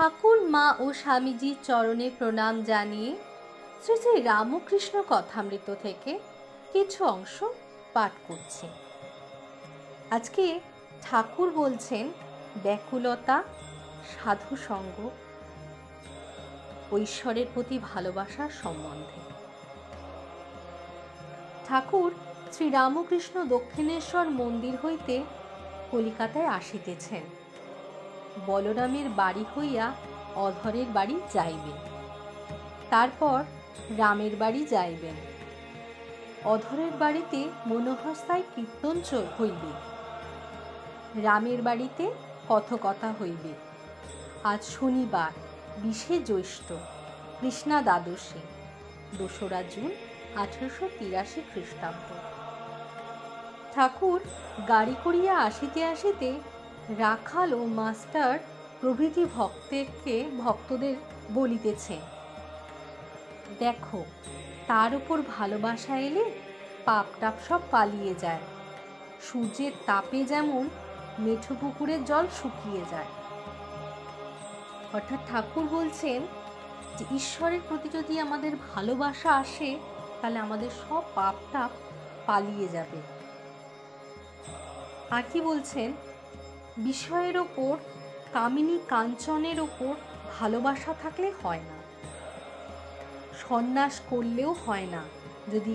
ঠাকুর মা ও স্বামীজির চরণে প্রণাম জানিয়ে শ্রী শ্রী রামকৃষ্ণ কথামৃত থেকে কিছু অংশ পাঠ করছি। আজকে ঠাকুর বলছেন ব্যাকুলতা, সাধু সঙ্গ ও ঈশ্বরের প্রতি ভালোবাসার সম্বন্ধে। ঠাকুর শ্রী রামকৃষ্ণ দক্ষিণেশ্বর মন্দির হইতে কলিকাতায় আসিতেছেন। বলরামের বাড়ি হইয়া অধরের বাড়ি যাইবেন, তারপর রামের বাড়ি যাইবেন। অধরের বাড়িতে মনোহরসায় কীর্তন হইবে, রামের বাড়িতে কথকথা হইবে। আজ শনিবার 20শে জ্যৈষ্ঠ, কৃষ্ণা দ্বাদশী, 2রা জুন 1883 খ্রিস্টাব্দ। ঠাকুর গাড়ি করিয়া আসিতে আসিতে রাখাল ও মাস্টার প্রভৃতি ভক্তদের বলিতেছেন, দেখো, তার উপর ভালোবাসা এলে পাপ টাপ সব পালিয়ে যায়। সূর্যের তাপে যেমন মেঠো পুকুরের জল শুকিয়ে যায়। অর্থাৎ ঠাকুর বলছেন যে ঈশ্বরের প্রতি যদি আমাদের ভালোবাসা আসে তাহলে আমাদের সব পাপ টাপ পালিয়ে যাবে। আর কি বলছেন, বিষয়ের ওপর, কামিনী কাঞ্চনের ওপর ভালোবাসা থাকলে হয় না, সন্ন্যাস করলেও হয় না যদি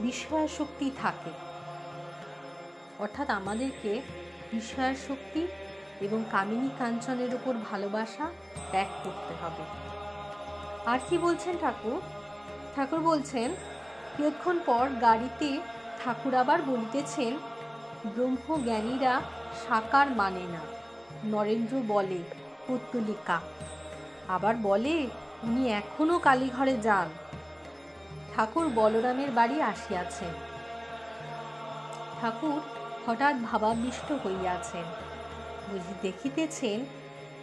বিষয়াসক্তি থাকে। অর্থাৎ আমাদেরকে বিষয়াসক্তি এবং কামিনী কাঞ্চনের উপর ভালোবাসা ত্যাগ করতে হবে। আর কি বলছেন ঠাকুর? ঠাকুর বলছেন, কিছুক্ষণ পর গাড়িতে ঠাকুর আবার বলিতেছেন, ব্রহ্মজ্ঞানীরা সাকার মানে না। নরেন্দ্র বলে পুত্তলিকা, আবার বলে উনি এখনো কালীঘরে যান। ঠাকুর বলরামের বাড়ি আসিয়াছেন। ঠাকুর হঠাৎ ভাবাবিষ্ট হইয়াছেন, দেখিতেছেন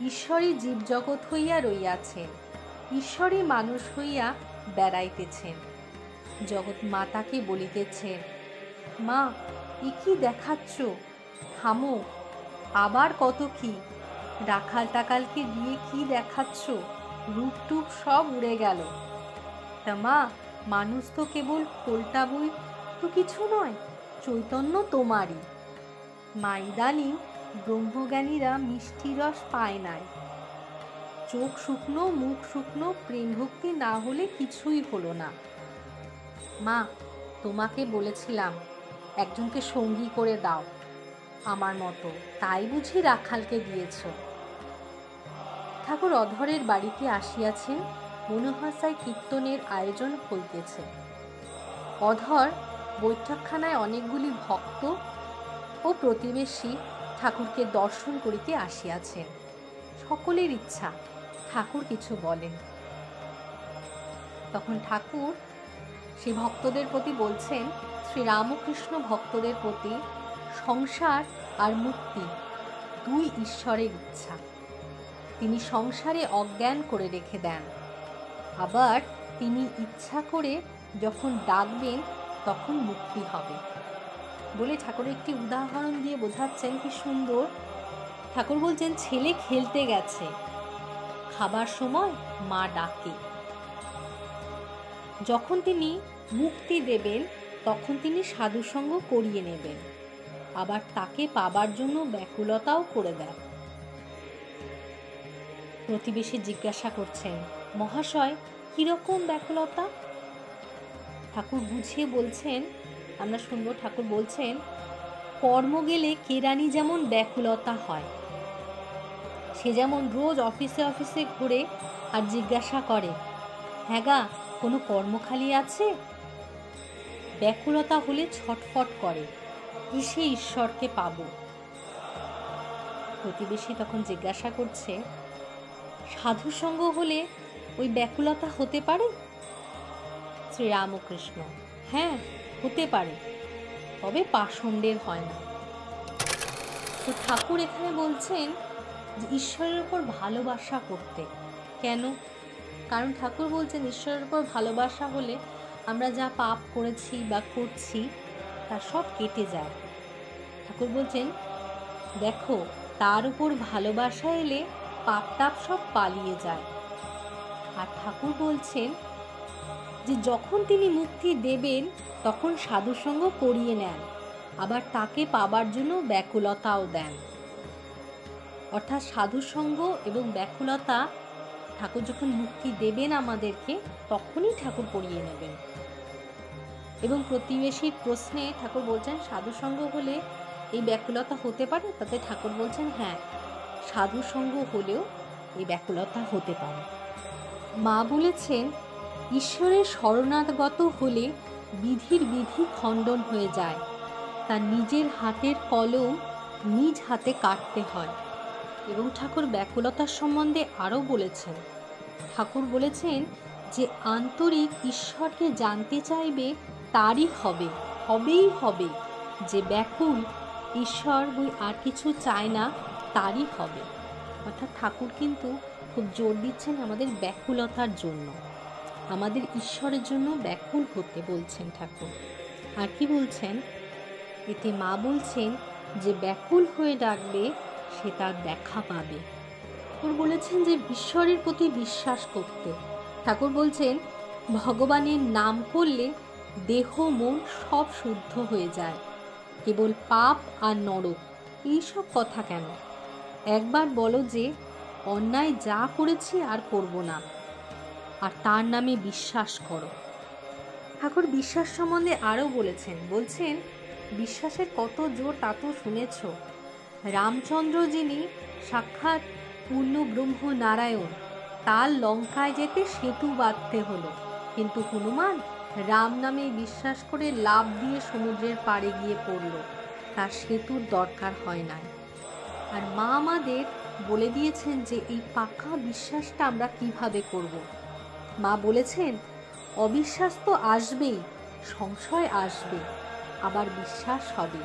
ঈশ্বরই জীবজগৎ হইয়া রইয়াছেন, ঈশ্বরই মানুষ হইয়া বেড়াইতেছেন। জগৎ মাতাকে বলিতেছেন, মা, এ কি দেখাচ্ছ? থামো, আবার কত কি! রাখাল টাকালকে দিয়ে কি দেখাচ্ছ? রূপ টুপ সব উড়ে গেল। তা মা, মানুষ তো কেবল খোলটা বই তো কিছু নয়, চৈতন্য তোমারই। মা, ইদানিং ব্রহ্মজ্ঞানীরা মিষ্টি রস পায় নাই। চোখ শুকনো, মুখ শুকনো, প্রেম ভক্তি না হলে কিছুই হলো না। মা, তোমাকে বলেছিলাম একজনকে সঙ্গী করে দাও আমার মতো, তাই বুঝি রাখালকে দিয়েছ। ঠাকুর অধরের বাড়িতে আসিয়াছেন। মনোহরসায় কীর্তনের আয়োজন হইতেছে। অধর বৈঠকখানায় অনেকগুলি ভক্ত ও প্রতিবেশী ঠাকুরকে দর্শন করিতে আসিয়াছেন। সকলের ইচ্ছা ঠাকুর কিছু বলেন। তখন ঠাকুর সেই ভক্তদের প্রতি বলছেন, শ্রী রামকৃষ্ণ ভক্তদের প্রতি সংসার আর মুক্তি দুই ঈশ্বরের ইচ্ছা। তিনি সংসারে অজ্ঞান করে রেখে দেন, আবার তিনি ইচ্ছা করে যখন ডাকবেন তখন মুক্তি হবে বলে ঠাকুর একটি উদাহরণ দিয়ে বোঝাচ্ছেন। কি সুন্দর! ঠাকুর বলছেন, ছেলে খেলতে গেছে, খাবার সময় মা ডাকে। যখন তিনি মুক্তি দেবেন তখন তিনি সাধুসঙ্গ করিয়ে নেবেন, আবার তাকে পাবার জন্য ব্যাকুলতাও করে দেন। প্রতিবেশী জিজ্ঞাসা করছেন, মহাশয়, কিরকম ব্যাকুলতা? ঠাকুর বুঝিয়ে বলছেন, আমরা শুনবো। ঠাকুর বলছেন, কর্ম গেলে কেরানি যেমন ব্যাকুলতা হয়, সে যেমন রোজ অফিসে অফিসে ঘুরে আর জিজ্ঞাসা করে, হ্যাঁ গা, কোনো কর্ম খালি আছে? ব্যাকুলতা হলে ছটফট করে, কিসে ঈশ্বরকে পাবো? প্রতিবেশী তখন জিজ্ঞাসা করছে, সাধুসঙ্গ হলে ওই ব্যাকুলতা হতে পারে? শ্রী রামকৃষ্ণ, হ্যাঁ, হতে পারে, তবে পাষণ্ডের হয় না। তো ঠাকুর এখানে বলছেন যে ঈশ্বরের উপর ভালোবাসা করতে। কেন? কারণ ঠাকুর বলছেন ঈশ্বরের উপর ভালোবাসা হলে আমরা যা পাপ করেছি বা করছি তা সব কেটে যায়। ঠাকুর বলছেন, দেখো, তার উপর ভালোবাসা এলে পাপ টাপ সব পালিয়ে যায়। আর ঠাকুর বলছেন যে যখন তিনি মুক্তি দেবেন তখন সাধুসঙ্গ করিয়ে নেন, আবার তাকে পাবার জন্য ব্যাকুলতাও দেন। অর্থাৎ সাধুসঙ্গ এবং ব্যাকুলতা ঠাকুর যখন মুক্তি দেবেন আমাদেরকে, তখনই ঠাকুর করিয়ে নেবেন। এবং প্রতিবেশীর প্রশ্নে ঠাকুর বলছেন সাধুসঙ্গ হলে এই ব্যাকুলতা হতে পারে? তাতে ঠাকুর বলছেন হ্যাঁ, সাধুসঙ্গ হলেও এই ব্যাকুলতা হতে পারে। মা বলেছেন ঈশ্বরের শরণাগত হলে বিধির বিধি খণ্ডন হয়ে যায়, তার নিজের হাতের কলম নিজ হাতে কাটতে হয়। এবং ঠাকুর ব্যাকুলতার সম্বন্ধে আরও বলেছেন, ঠাকুর বলেছেন যে আন্তরিক ঈশ্বরকে জানতে চাইবে তারই হবেই হবে। যে ব্যাকুল ঈশ্বর বই আর কিছু চায় না, তারই হবে। অর্থাৎ ঠাকুর কিন্তু খুব জোর দিচ্ছেন আমাদের ব্যাকুলতার জন্য, আমাদের ঈশ্বরের জন্য ব্যাকুল হতে বলছেন ঠাকুর। আর কি বলছেন এতে? মা বলছেন যে ব্যাকুল হয়ে ডাকবে সে তার দেখা পাবে। ঠাকুর বলেছেন যে ঈশ্বরের প্রতি বিশ্বাস করতে। ঠাকুর বলছেন ভগবানের নাম করলে দেহ মন সব শুদ্ধ হয়ে যায়, কেবল পাপ আর নরক এইসব কথা কেন? একবার বলো যে অন্যায় যা করেছি আর করব না, আর তার নামে বিশ্বাস করো। ঠাকুর বিশ্বাস সম্বন্ধে আরও বলছেন বিশ্বাসের কত জোর তা তো শুনেছ। রামচন্দ্র যিনি সাক্ষাৎ পূর্ণ ব্রহ্ম নারায়ণ, তার লঙ্কায় যেতে সেতু বাঁধতে হলো, কিন্তু হনুমান রাম নামে বিশ্বাস করে লাফ দিয়ে সমুদ্রের পাড়ে গিয়ে পড়ল, তার সেতুর দরকার হয় না। আর মা আমাদের বলে দিয়েছেন যে এই পাকা বিশ্বাসটা আমরা কিভাবে করব। মা বলেছেন অবিশ্বাস তো আসবেই, সংশয় আসবে, আবার বিশ্বাস হবে।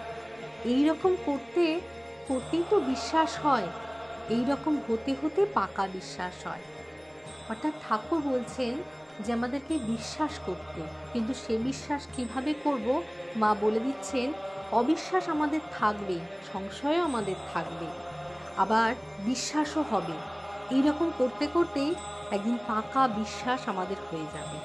এই রকম করতেই তো বিশ্বাস হয়, এই রকম হতে হতে পাকা বিশ্বাস হয়। অর্থাৎ ঠাকুর বলছেন যে আমাদেরকে বিশ্বাস করতে, কিন্তু সে বিশ্বাস কিভাবে করব? মা বলে দিচ্ছেন অবিশ্বাস আমাদের থাকবে, সংশয়ও আমাদের থাকবে, আবার বিশ্বাসও হবে। এই রকম করতে করতেই একদিন পাকা বিশ্বাস আমাদের হয়ে যাবে।